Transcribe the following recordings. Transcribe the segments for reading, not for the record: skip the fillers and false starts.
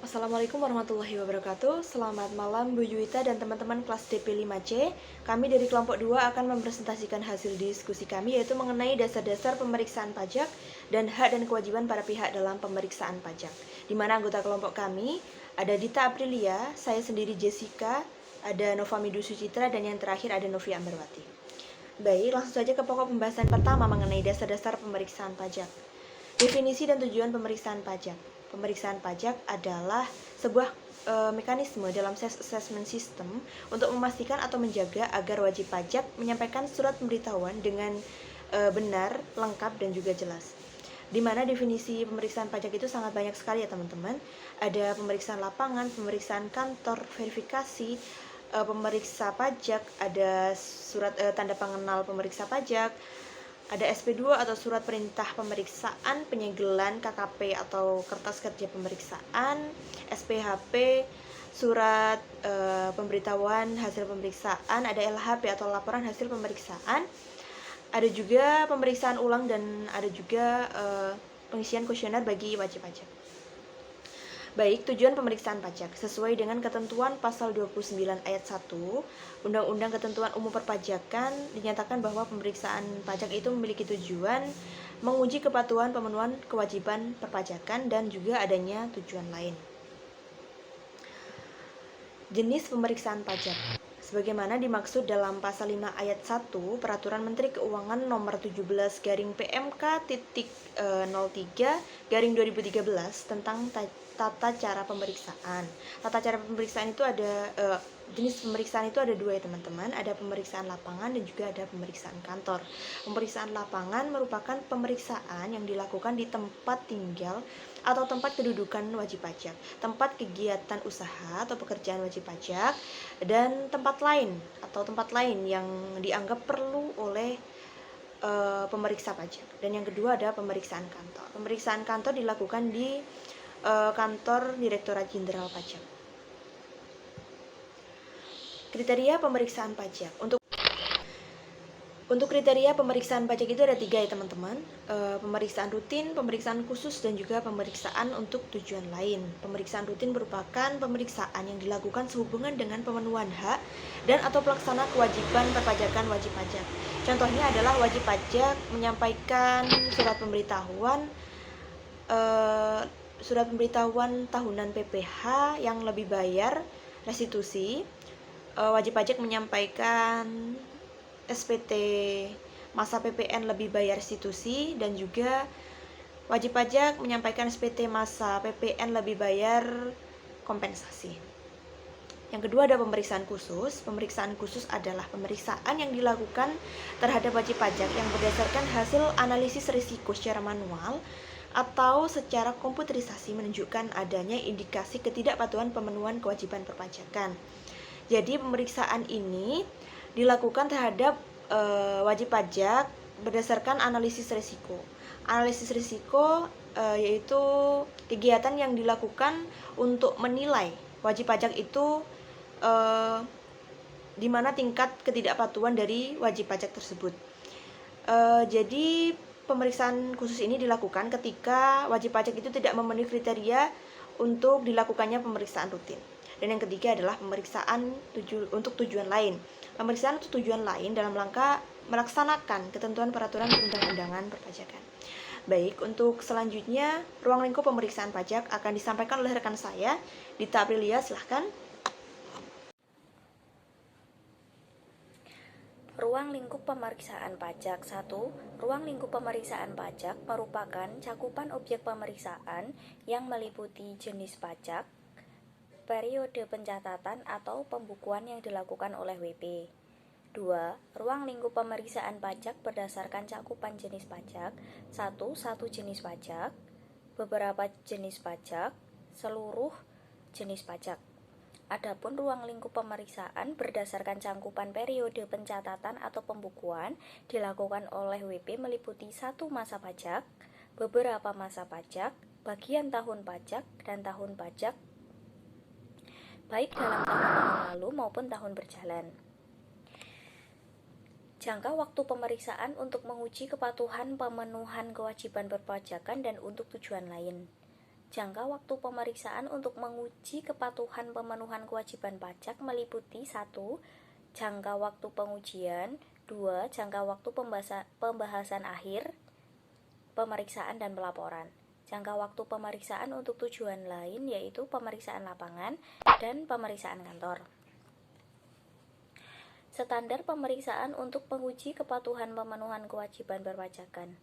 Assalamualaikum warahmatullahi wabarakatuh. Selamat malam Bu Yuita dan teman-teman kelas DP 5C. Kami dari kelompok 2 akan mempresentasikan hasil diskusi kami, yaitu mengenai dasar-dasar pemeriksaan pajak dan hak dan kewajiban para pihak dalam pemeriksaan pajak. Di mana anggota kelompok kami ada Dita Aprilia, saya sendiri Jessica, ada Nova Midu Sucitra, dan yang terakhir ada Novi Amberwati. Baik, langsung saja ke pokok pembahasan pertama mengenai dasar-dasar pemeriksaan pajak. Definisi dan tujuan pemeriksaan pajak. Pemeriksaan pajak adalah sebuah mekanisme dalam assessment system untuk memastikan atau menjaga agar wajib pajak menyampaikan surat pemberitahuan dengan benar, lengkap, dan juga jelas. Di mana definisi pemeriksaan pajak itu sangat banyak sekali ya teman-teman. Ada pemeriksaan lapangan, pemeriksaan kantor, verifikasi, pemeriksa pajak, ada surat tanda pengenal pemeriksa pajak, ada SP2 atau surat perintah pemeriksaan, penyegelan KKP atau kertas kerja pemeriksaan, SPHP, surat pemberitahuan hasil pemeriksaan, ada LHP atau laporan hasil pemeriksaan, ada juga pemeriksaan ulang, dan ada juga pengisian kuesioner bagi wajib pajak. Baik, tujuan pemeriksaan pajak sesuai dengan ketentuan pasal 29 ayat 1 Undang-Undang Ketentuan Umum Perpajakan dinyatakan bahwa pemeriksaan pajak itu memiliki tujuan menguji kepatuhan pemenuhan kewajiban perpajakan dan juga adanya tujuan lain. Jenis pemeriksaan pajak sebagaimana dimaksud dalam pasal 5 ayat 1 Peraturan Menteri Keuangan nomor 17 PMK-03/2013 tentang tata cara pemeriksaan. Tata cara pemeriksaan itu ada jenis pemeriksaan itu ada dua ya teman-teman. Ada pemeriksaan lapangan dan juga ada pemeriksaan kantor. Pemeriksaan lapangan merupakan pemeriksaan yang dilakukan di tempat tinggal atau tempat kedudukan wajib pajak, tempat kegiatan usaha atau pekerjaan wajib pajak, dan tempat lain yang dianggap perlu oleh pemeriksa pajak. Dan yang kedua ada pemeriksaan kantor. Pemeriksaan kantor dilakukan di kantor Direktorat Jenderal Pajak. Kriteria pemeriksaan pajak. Untuk kriteria pemeriksaan pajak itu ada 3 ya teman-teman. Pemeriksaan rutin, pemeriksaan khusus, dan juga pemeriksaan untuk tujuan lain. Pemeriksaan rutin merupakan pemeriksaan yang dilakukan sehubungan dengan pemenuhan hak dan atau pelaksana kewajiban perpajakan wajib pajak. Contohnya adalah wajib pajak menyampaikan surat pemberitahuan tahunan PPh yang lebih bayar restitusi, wajib pajak menyampaikan SPT masa PPN lebih bayar restitusi, dan juga wajib pajak menyampaikan SPT masa PPN lebih bayar kompensasi. Yang kedua ada pemeriksaan khusus. Pemeriksaan khusus adalah pemeriksaan yang dilakukan terhadap wajib pajak yang berdasarkan hasil analisis risiko secara manual atau secara komputerisasi menunjukkan adanya indikasi ketidakpatuhan pemenuhan kewajiban perpajakan. Jadi pemeriksaan ini dilakukan terhadap wajib pajak berdasarkan analisis risiko. Analisis risiko yaitu kegiatan yang dilakukan untuk menilai wajib pajak itu di mana tingkat ketidakpatuhan dari wajib pajak tersebut. Jadi pemeriksaan khusus ini dilakukan ketika wajib pajak itu tidak memenuhi kriteria untuk dilakukannya pemeriksaan rutin. Dan yang ketiga adalah pemeriksaan untuk tujuan lain. Pemeriksaan untuk tujuan lain dalam rangka melaksanakan ketentuan peraturan perundang-undangan perpajakan. Baik, untuk selanjutnya ruang lingkup pemeriksaan pajak akan disampaikan oleh rekan saya, Dita Aprilia, silahkan. Ruang lingkup pemeriksaan pajak 1. Ruang lingkup pemeriksaan pajak merupakan cakupan objek pemeriksaan yang meliputi jenis pajak, periode pencatatan atau pembukuan yang dilakukan oleh WP. 2. Ruang lingkup pemeriksaan pajak berdasarkan cakupan jenis pajak 1. Satu jenis pajak, beberapa jenis pajak, seluruh jenis pajak. Adapun ruang lingkup pemeriksaan berdasarkan cakupan periode pencatatan atau pembukuan dilakukan oleh WP meliputi 1. Masa pajak, beberapa masa pajak, bagian tahun pajak, dan tahun pajak baik dalam tahun lalu maupun tahun berjalan. Jangka waktu pemeriksaan untuk menguji kepatuhan pemenuhan kewajiban perpajakan dan untuk tujuan lain. Jangka waktu pemeriksaan untuk menguji kepatuhan pemenuhan kewajiban pajak meliputi 1. Jangka waktu pengujian, 2. Jangka waktu pembahasan akhir, pemeriksaan dan pelaporan. Jangka waktu pemeriksaan untuk tujuan lain yaitu pemeriksaan lapangan dan pemeriksaan kantor. Standar pemeriksaan untuk penguji kepatuhan pemenuhan kewajiban perpajakan.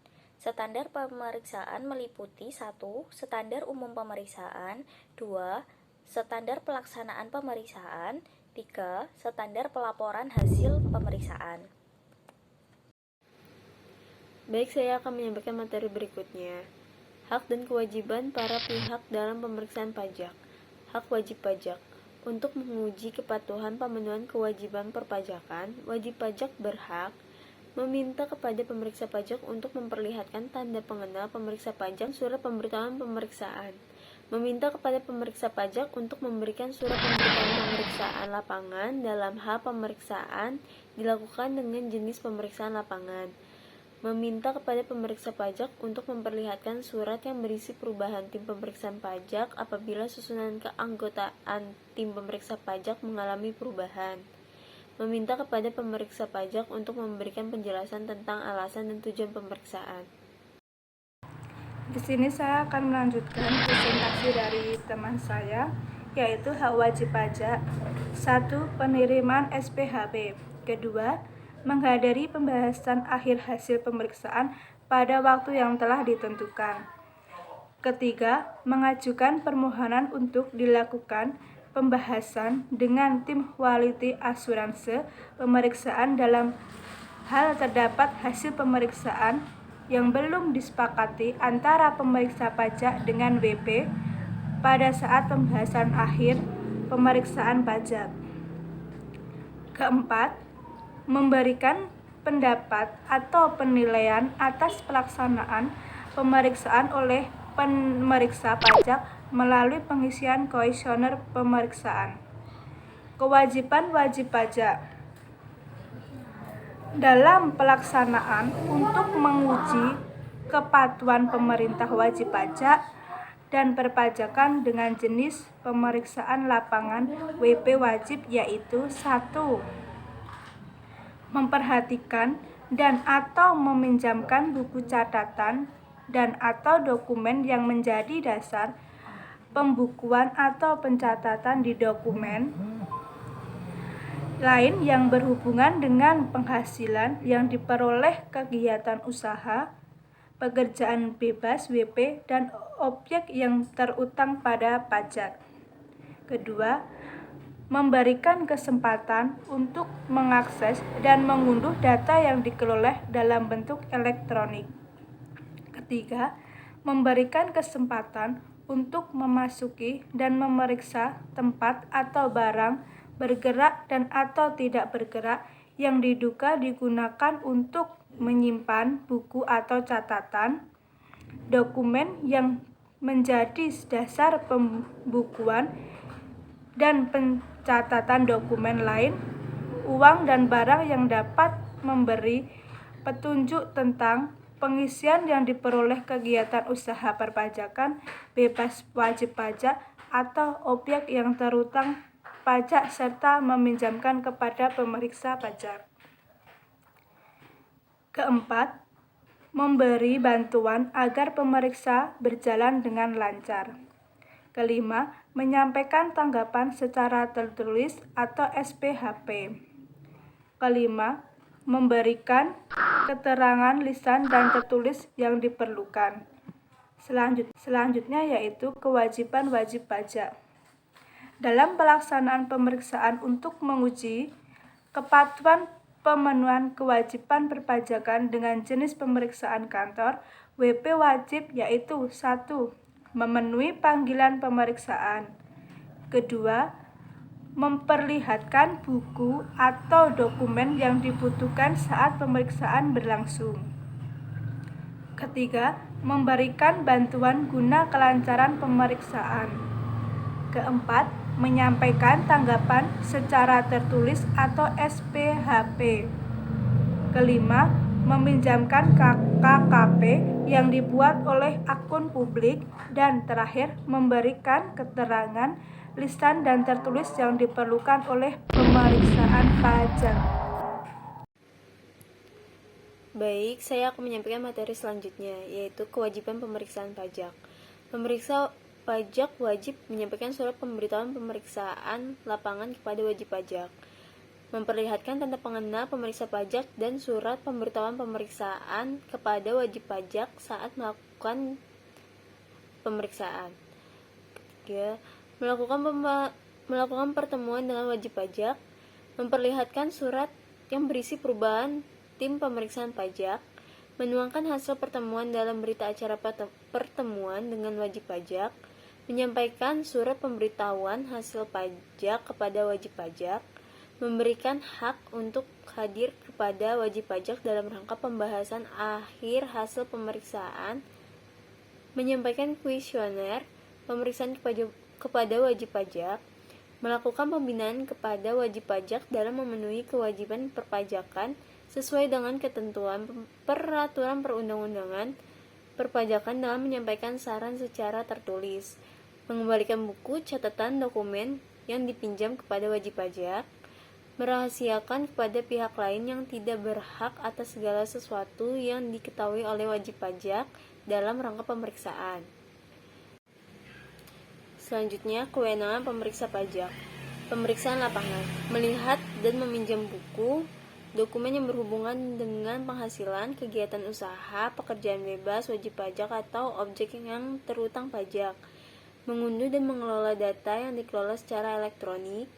Standar pemeriksaan meliputi 1. Standar umum pemeriksaan, 2. Standar pelaksanaan pemeriksaan, 3. Standar pelaporan hasil pemeriksaan. Baik, saya akan menyampaikan materi berikutnya. Hak dan kewajiban para pihak dalam pemeriksaan pajak. Hak wajib pajak. Untuk menguji kepatuhan pemenuhan kewajiban perpajakan, wajib pajak berhak meminta kepada pemeriksa pajak untuk memperlihatkan tanda pengenal pemeriksa pajak surat pemberitahuan pemeriksaan. Meminta kepada pemeriksa pajak untuk memberikan surat pemberitahuan pemeriksaan lapangan dalam hal pemeriksaan dilakukan dengan jenis pemeriksaan lapangan. Meminta kepada pemeriksa pajak untuk memperlihatkan surat yang berisi perubahan tim pemeriksaan pajak apabila susunan keanggotaan tim pemeriksa pajak mengalami perubahan. Meminta kepada pemeriksa pajak untuk memberikan penjelasan tentang alasan dan tujuan pemeriksaan. Di sini saya akan melanjutkan presentasi dari teman saya, yaitu hak wajib pajak. 1. Penerimaan SPHP. 2. Menghadiri pembahasan akhir hasil pemeriksaan pada waktu yang telah ditentukan. 3. Mengajukan permohonan untuk dilakukan pembahasan dengan tim quality assurance pemeriksaan dalam hal terdapat hasil pemeriksaan yang belum disepakati antara pemeriksa pajak dengan WP pada saat pembahasan akhir pemeriksaan pajak. 4. Memberikan pendapat atau penilaian atas pelaksanaan pemeriksaan oleh pemeriksa pajak melalui pengisian kuesioner pemeriksaan. Kewajiban wajib pajak. Dalam pelaksanaan untuk menguji kepatuhan pemerintah wajib pajak dan perpajakan dengan jenis pemeriksaan lapangan WP wajib yaitu 1. Memperhatikan dan atau meminjamkan buku catatan dan atau dokumen yang menjadi dasar pembukuan atau pencatatan di dokumen lain yang berhubungan dengan penghasilan yang diperoleh kegiatan usaha, pekerjaan bebas WP, dan objek yang terutang pada pajak. 2. Memberikan kesempatan untuk mengakses dan mengunduh data yang dikelola dalam bentuk elektronik. 3. Memberikan kesempatan untuk memasuki dan memeriksa tempat atau barang bergerak dan atau tidak bergerak yang diduga digunakan untuk menyimpan buku atau catatan, dokumen yang menjadi dasar pembukuan dan pencatatan dokumen lain, uang dan barang yang dapat memberi petunjuk tentang pengisian yang diperoleh kegiatan usaha perpajakan bebas wajib pajak atau objek yang terutang pajak serta meminjamkan kepada pemeriksa pajak. 4. Memberi bantuan agar pemeriksa berjalan dengan lancar. 5. Menyampaikan tanggapan secara tertulis atau SPHP. 5. Memberikan keterangan lisan dan tertulis yang diperlukan. Selanjutnya yaitu kewajiban wajib pajak. Dalam pelaksanaan pemeriksaan untuk menguji kepatuhan pemenuhan kewajiban perpajakan dengan jenis pemeriksaan kantor, WP wajib yaitu 1. Memenuhi panggilan pemeriksaan. 2. Memperlihatkan buku atau dokumen yang dibutuhkan saat pemeriksaan berlangsung. 3. Memberikan bantuan guna kelancaran pemeriksaan. 4. Menyampaikan tanggapan secara tertulis atau SPHP. 5. Meminjamkan KKP yang dibuat oleh akun publik, dan terakhir memberikan keterangan lisan dan tertulis yang diperlukan oleh pemeriksaan pajak. Baik, saya akan menyampaikan materi selanjutnya, yaitu kewajiban pemeriksaan pajak. Pemeriksa pajak wajib menyampaikan surat pemberitahuan pemeriksaan lapangan kepada wajib pajak, memperlihatkan tanda pengenal pemeriksa pajak dan surat pemberitahuan pemeriksaan kepada wajib pajak saat melakukan pemeriksaan. Ketiga, melakukan pertemuan dengan wajib pajak, memperlihatkan surat yang berisi perubahan tim pemeriksaan pajak, menuangkan hasil pertemuan dalam berita acara pertemuan dengan wajib pajak, menyampaikan surat pemberitahuan hasil pajak kepada wajib pajak, memberikan hak untuk hadir kepada wajib pajak dalam rangka pembahasan akhir hasil pemeriksaan, menyampaikan kuesioner pemeriksaan kepada wajib pajak, melakukan pembinaan kepada wajib pajak dalam memenuhi kewajiban perpajakan sesuai dengan ketentuan peraturan perundang-undangan perpajakan dalam menyampaikan saran secara tertulis, mengembalikan buku catatan dokumen yang dipinjam kepada wajib pajak, merahasiakan kepada pihak lain yang tidak berhak atas segala sesuatu yang diketahui oleh wajib pajak dalam rangka pemeriksaan. Selanjutnya, kewenangan pemeriksa pajak. Pemeriksaan lapangan, melihat dan meminjam buku, dokumen yang berhubungan dengan penghasilan, kegiatan usaha, pekerjaan bebas, wajib pajak atau objek yang terutang pajak, mengunduh dan mengelola data yang dikelola secara elektronik,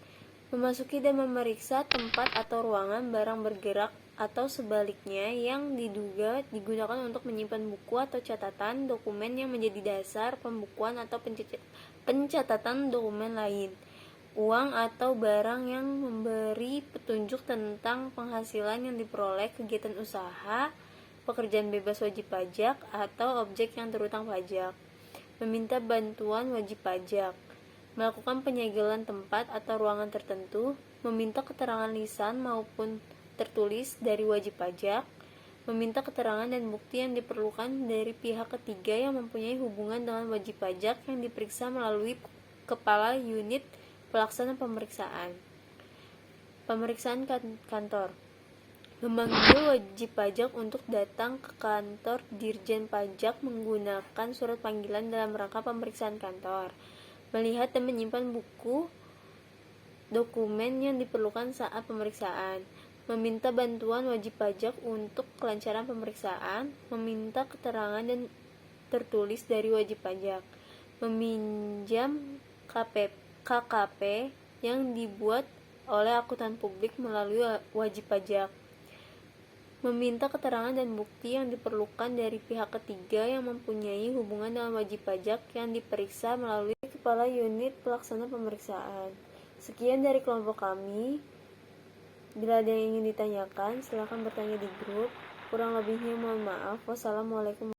memasuki dan memeriksa tempat atau ruangan barang bergerak atau sebaliknya yang diduga digunakan untuk menyimpan buku atau catatan dokumen yang menjadi dasar pembukuan atau pencatatan dokumen lain, uang atau barang yang memberi petunjuk tentang penghasilan yang diperoleh, kegiatan usaha, pekerjaan bebas wajib pajak, atau objek yang terutang pajak, meminta bantuan wajib pajak, melakukan penyegelan tempat atau ruangan tertentu, meminta keterangan lisan maupun tertulis dari wajib pajak, meminta keterangan dan bukti yang diperlukan dari pihak ketiga yang mempunyai hubungan dengan wajib pajak yang diperiksa melalui kepala unit pelaksana pemeriksaan. Pemeriksaan kantor. Memanggil wajib pajak untuk datang ke kantor Dirjen Pajak menggunakan surat panggilan dalam rangka pemeriksaan kantor. Melihat dan menyimpan buku dokumen yang diperlukan saat pemeriksaan. Meminta bantuan wajib pajak untuk kelancaran pemeriksaan. Meminta keterangan dan tertulis dari wajib pajak. Meminjam KKP yang dibuat oleh akuntan publik melalui wajib pajak, meminta keterangan dan bukti yang diperlukan dari pihak ketiga yang mempunyai hubungan dengan wajib pajak yang diperiksa melalui kepala unit pelaksana pemeriksaan. Sekian dari kelompok kami. Bila ada yang ingin ditanyakan, silakan bertanya di grup. Kurang lebihnya mohon maaf. Wassalamualaikum